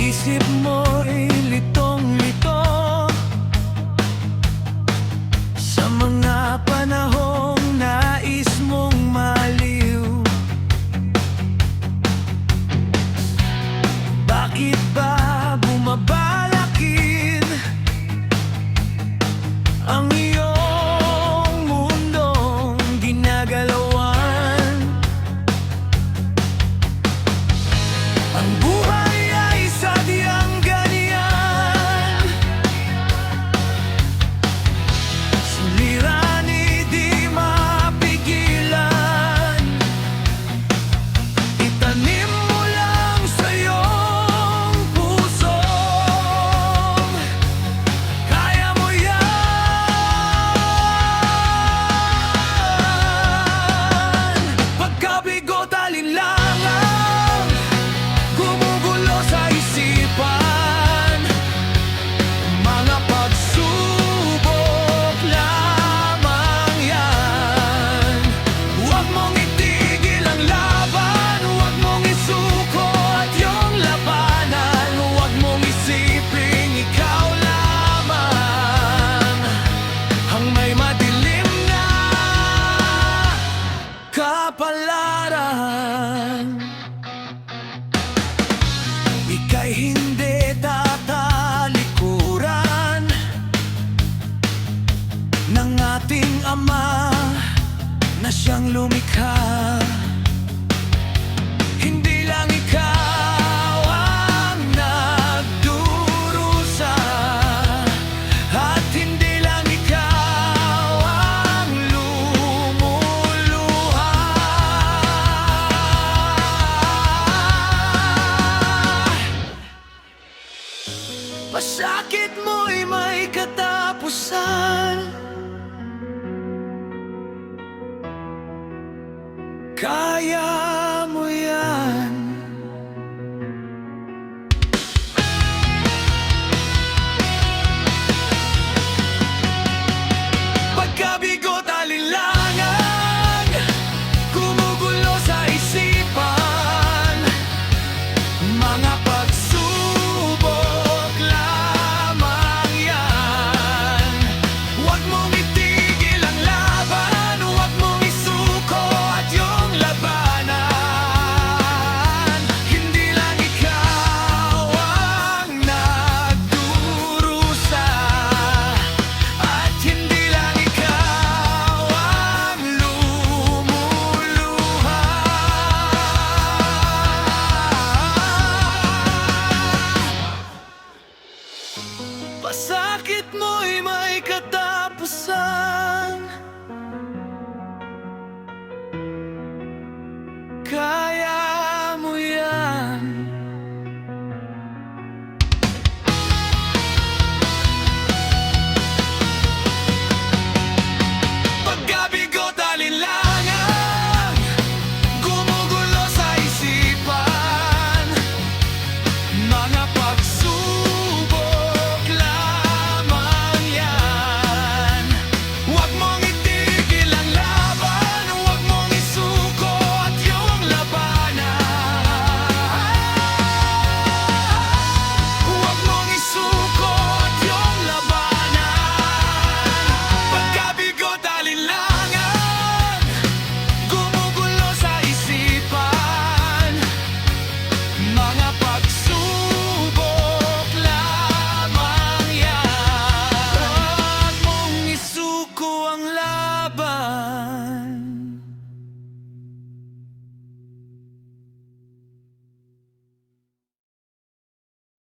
isip mo'y litong-lito sa mga panahong nais mong maliw. Bakit ba bumabalakid ang iyong mundong ginagalawan? Ang buhay ay sadyang ganyan, suliranin di mapigilan. Itanim mo lang sa iyong puso, kaya mo yan. Pagkabigot, alinlangan, gumugulo sa isipan, mga pagsubok lamang yan. Huwag mong itigil ang laban, huwag mong isuko at iyong labanan. Huwag mong isiping ikaw lamang ang may madilim na kapalaran. Ika'y hindi tatalikuran ng ating Ama na siyang lumikha. Hindi lang ikaw ang nagdurusa, at hindi lang ikaw ang lumuluha. Pasakit mo'y may katapusan, kaya mo yan. Pagkabigot, alinlangan, gumugulo sa isipan, mga pagsubok lamang yan. Huwag mong itigil ang laban, huwag mong isuko at iyong labanan. Hindi lang ikaw ang nagdurusa, at hindi lang ikaw ang lumuluha. Pasakit mo'y may katapusan, kaya mo yan. Pagkabigot, alinlangan, gumugulo sa isipan, mga pagsubok